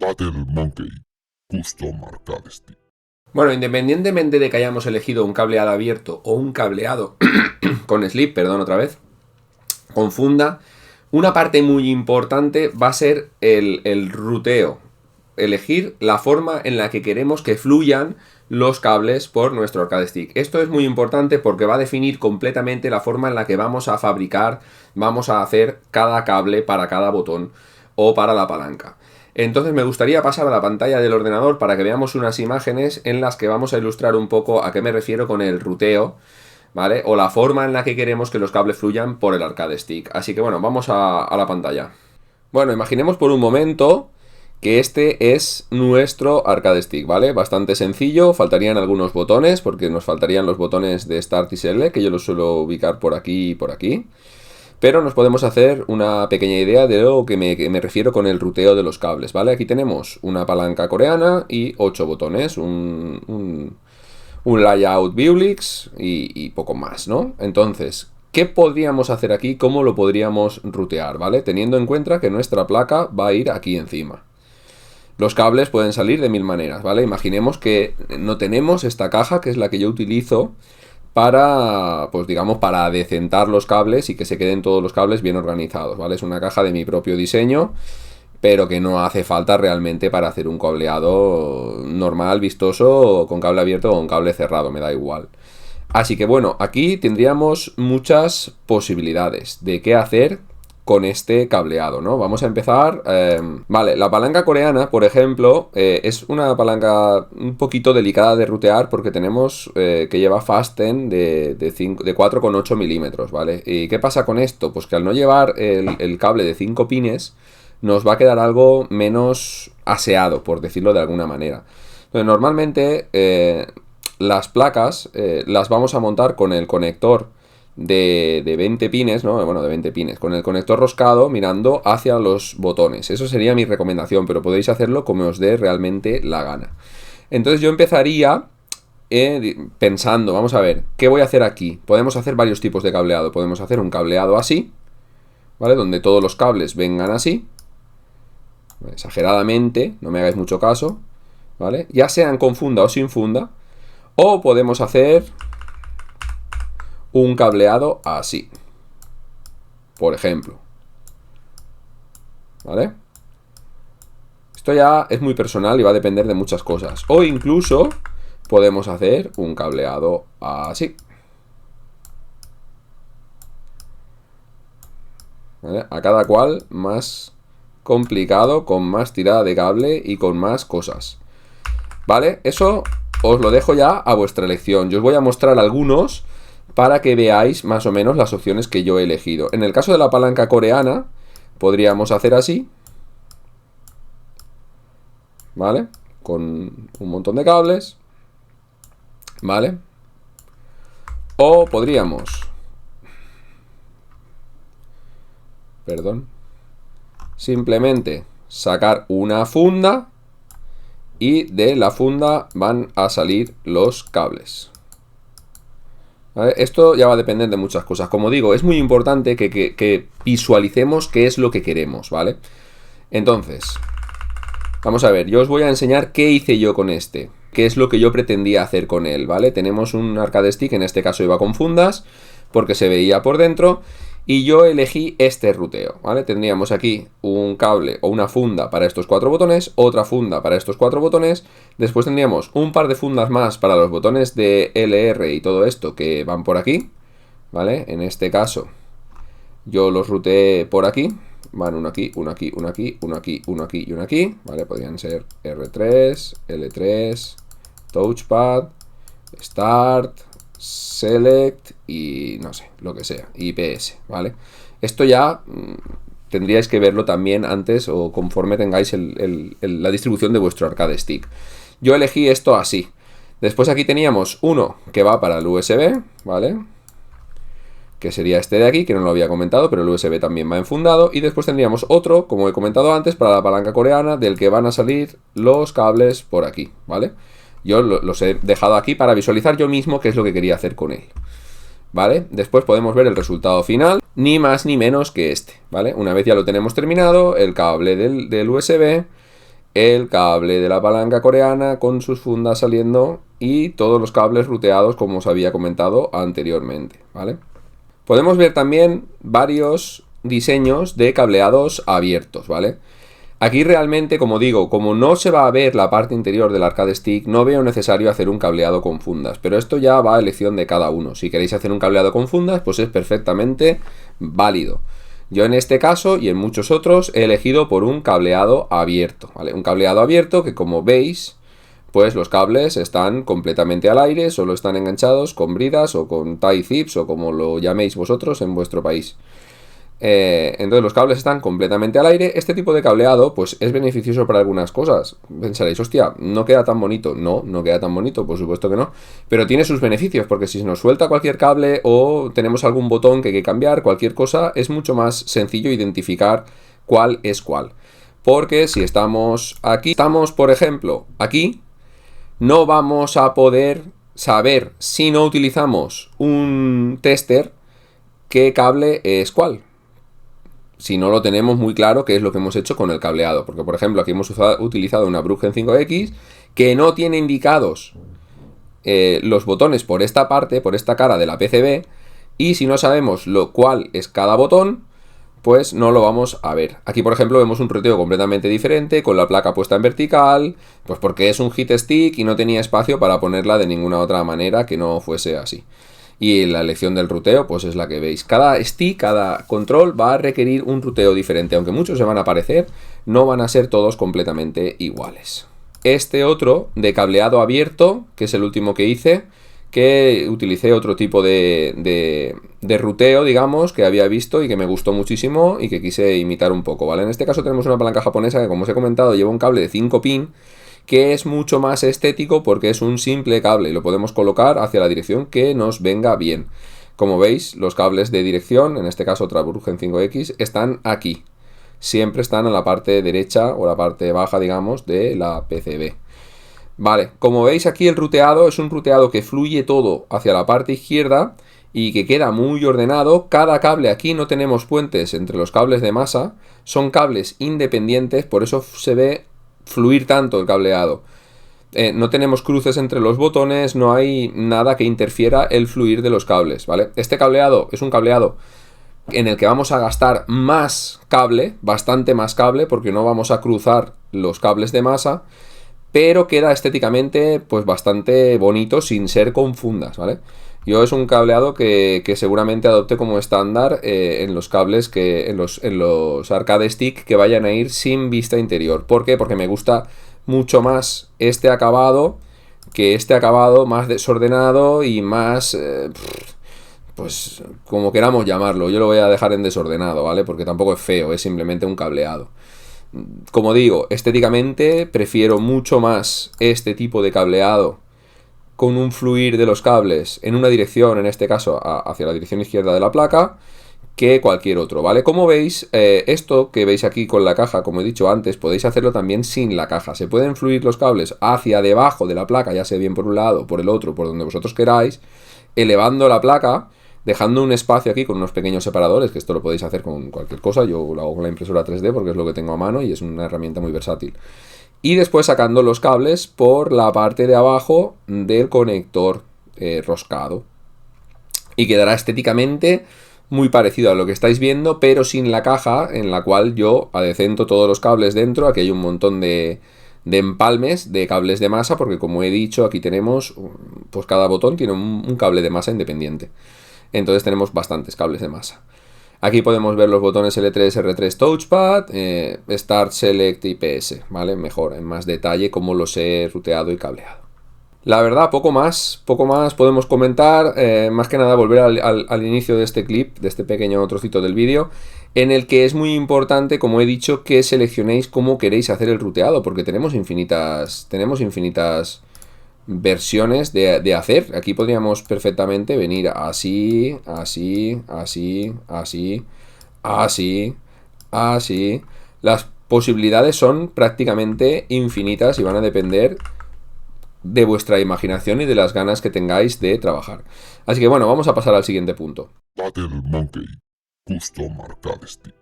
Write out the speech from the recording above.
Battle Monkey Custom Arcade Stick. Bueno, independientemente de que hayamos elegido un cableado abierto o un cableado con slip, perdón otra vez, con funda, una parte muy importante va a ser el ruteo. Elegir la forma en la que queremos que fluyan los cables por nuestro arcade stick. Esto es muy importante porque va a definir completamente la forma en la que vamos a fabricar, vamos a hacer cada cable para cada botón o para la palanca. Entonces me gustaría pasar a la pantalla del ordenador para que veamos unas imágenes en las que vamos a ilustrar un poco a qué me refiero con el ruteo, ¿vale? O la forma en la que queremos que los cables fluyan por el arcade stick. Así que bueno, vamos a la pantalla. Bueno, imaginemos por un momento que este es nuestro arcade stick, ¿vale? Bastante sencillo, faltarían algunos botones porque nos faltarían los botones de Start y Select, que yo los suelo ubicar por aquí y por aquí. Pero nos podemos hacer una pequeña idea de lo que me refiero con el ruteo de los cables, ¿vale? Aquí tenemos una palanca coreana y 8 botones, un layout Viewlix y poco más, ¿no? Entonces, ¿qué podríamos hacer aquí? ¿Cómo lo podríamos rutear, ¿vale? Teniendo en cuenta que nuestra placa va a ir aquí encima. Los cables pueden salir de mil maneras, ¿vale? Imaginemos que no tenemos esta caja, que es la que yo utilizo para, pues digamos, para adecentar los cables y que se queden todos los cables bien organizados, ¿vale? Es una caja de mi propio diseño, pero que no hace falta realmente para hacer un cableado normal, vistoso, con cable abierto o con cable cerrado, me da igual. Así que bueno, aquí tendríamos muchas posibilidades de qué hacer con este cableado, ¿no? Vamos a empezar. Vale, la palanca coreana, por ejemplo, es una palanca un poquito delicada de rutear porque tenemos que lleva fasten de 4,8 milímetros, ¿vale? ¿Y qué pasa con esto? Pues que al no llevar el cable de 5 pines, nos va a quedar algo menos aseado, por decirlo de alguna manera. Entonces, normalmente las placas las vamos a montar con el conector de 20 pines, ¿no? Bueno, de 20 pines, con el conector roscado mirando hacia los botones. Eso sería mi recomendación, pero podéis hacerlo como os dé realmente la gana. Entonces yo empezaría pensando, vamos a ver, ¿qué voy a hacer aquí? Podemos hacer varios tipos de cableado. Podemos hacer un cableado así, ¿vale? Donde todos los cables vengan así, exageradamente, no me hagáis mucho caso, ¿vale? Ya sean con funda o sin funda. O podemos hacer un cableado así, por ejemplo, ¿vale? Esto ya es muy personal y va a depender de muchas cosas. O incluso podemos hacer un cableado así, ¿vale? A cada cual más complicado, con más tirada de cable y con más cosas, ¿vale? Eso os lo dejo ya a vuestra elección. Yo os voy a mostrar algunos para que veáis más o menos las opciones que yo he elegido. En el caso de la palanca coreana, podríamos hacer así, ¿vale? Con un montón de cables, ¿vale? O podríamos, simplemente sacar una funda y de la funda van a salir los cables, ¿vale? Esto ya va a depender de muchas cosas. Como digo, es muy importante que visualicemos qué es lo que queremos, ¿vale? Entonces, vamos a ver, yo os voy a enseñar qué hice yo con este, qué es lo que yo pretendía hacer con él, ¿vale? Tenemos un arcade stick, en este caso iba con fundas, porque se veía por dentro, y yo elegí este ruteo, ¿vale? Tendríamos aquí un cable o una funda para estos 4 botones, otra funda para estos 4 botones, después tendríamos un par de fundas más para los botones de LR y todo esto que van por aquí, ¿vale? En este caso yo los ruteé por aquí, van uno aquí, uno aquí, uno aquí, uno aquí, uno aquí y uno aquí, ¿vale? Podrían ser R3, L3, Touchpad, Start, Select y no sé, lo que sea, IPS, ¿vale? Esto ya tendríais que verlo también antes o conforme tengáis la distribución de vuestro arcade stick. Yo elegí esto así. Después aquí teníamos uno que va para el USB, ¿vale? Que sería este de aquí, que no lo había comentado, pero el USB también va enfundado. Y después tendríamos otro, como he comentado antes, para la palanca coreana, del que van a salir los cables por aquí, ¿vale? Yo los he dejado aquí para visualizar yo mismo qué es lo que quería hacer con él, ¿vale? Después podemos ver el resultado final, ni más ni menos que este, ¿vale? Una vez ya lo tenemos terminado, el cable del USB el cable de la palanca coreana con sus fundas saliendo y todos los cables ruteados como os había comentado anteriormente, ¿vale? Podemos ver también varios diseños de cableados abiertos, ¿vale? Aquí realmente, como digo, como no se va a ver la parte interior del arcade stick, no veo necesario hacer un cableado con fundas, pero esto ya va a elección de cada uno. Si queréis hacer un cableado con fundas, pues es perfectamente válido. Yo en este caso y en muchos otros he elegido por un cableado abierto, ¿vale? Un cableado abierto que, como veis, pues los cables están completamente al aire, solo están enganchados con bridas o con tie zips o como lo llaméis vosotros en vuestro país. Entonces los cables están completamente al aire. Este tipo de cableado pues es beneficioso para algunas cosas. Pensaréis, hostia, no queda tan bonito. No queda tan bonito, por supuesto que no. Pero tiene sus beneficios, porque si se nos suelta cualquier cable o tenemos algún botón que hay que cambiar, cualquier cosa, es mucho más sencillo identificar cuál es cuál. Porque si estamos aquí, por ejemplo, aquí, no vamos a poder saber, si no utilizamos un tester, qué cable es cuál. Si no lo tenemos muy claro qué es lo que hemos hecho con el cableado. Porque, por ejemplo, aquí hemos utilizado una Bruggen 5X que no tiene indicados los botones por esta parte, por esta cara de la PCB. Y si no sabemos cuál es cada botón, pues no lo vamos a ver. Aquí, por ejemplo, vemos un ruteo completamente diferente, con la placa puesta en vertical, pues porque es un hit stick y no tenía espacio para ponerla de ninguna otra manera que no fuese así. Y la elección del ruteo, pues es la que veis. Cada stick, cada control va a requerir un ruteo diferente. Aunque muchos se van a parecer, no van a ser todos completamente iguales. Este otro de cableado abierto, que es el último que hice, que utilicé otro tipo de ruteo, digamos, que había visto y que me gustó muchísimo y que quise imitar un poco, ¿vale? En este caso tenemos una palanca japonesa que, como os he comentado, lleva un cable de 5 pin, que es mucho más estético porque es un simple cable y lo podemos colocar hacia la dirección que nos venga bien. Como veis, los cables de dirección, en este caso otra Bruggen 5X, están aquí. Siempre están en la parte derecha o la parte baja, digamos, de la PCB. Vale, como veis aquí el ruteado es un ruteado que fluye todo hacia la parte izquierda y que queda muy ordenado. Cada cable, aquí no tenemos puentes entre los cables de masa, son cables independientes, por eso se ve fluir tanto el cableado. No tenemos cruces entre los botones, no hay nada que interfiera el fluir de los cables, ¿vale? Este cableado es un cableado en el que vamos a gastar más cable, bastante más cable, porque no vamos a cruzar los cables de masa, pero queda estéticamente pues bastante bonito sin ser con fundas, ¿vale? Yo es un cableado que seguramente adopte como estándar en los cables en los arcade stick que vayan a ir sin vista interior. ¿Por qué? Porque me gusta mucho más este acabado que este acabado más desordenado y más... pues como queramos llamarlo. Yo lo voy a dejar en desordenado, ¿vale? Porque tampoco es feo, es simplemente un cableado. Como digo, estéticamente prefiero mucho más este tipo de cableado con un fluir de los cables en una dirección, en este caso hacia la dirección izquierda de la placa, que cualquier otro, ¿vale? Como veis, esto que veis aquí con la caja, como he dicho antes, podéis hacerlo también sin la caja. Se pueden fluir los cables hacia debajo de la placa, ya sea bien por un lado, por el otro, por donde vosotros queráis, elevando la placa, dejando un espacio aquí con unos pequeños separadores, que esto lo podéis hacer con cualquier cosa. Yo lo hago con la impresora 3D porque es lo que tengo a mano y es una herramienta muy versátil. Y después sacando los cables por la parte de abajo del conector roscado. Y quedará estéticamente muy parecido a lo que estáis viendo, pero sin la caja, en la cual yo adecento todos los cables dentro. Aquí hay un montón de empalmes de cables de masa, porque como he dicho, aquí tenemos, pues cada botón tiene un cable de masa independiente. Entonces tenemos bastantes cables de masa. Aquí podemos ver los botones L3, R3 Touchpad, Start, Select y PS, ¿vale? Mejor, en más detalle, cómo los he ruteado y cableado. La verdad, poco más podemos comentar, más que nada volver al inicio de este clip, de este pequeño trocito del vídeo, en el que es muy importante, como he dicho, que seleccionéis cómo queréis hacer el ruteado, porque tenemos infinitas versiones de hacer. Aquí podríamos perfectamente venir así, así, así, así, así, así. Las posibilidades son prácticamente infinitas y van a depender de vuestra imaginación y de las ganas que tengáis de trabajar. Así que bueno, vamos a pasar al siguiente punto. Battle Monkey Custom Arcade Stick.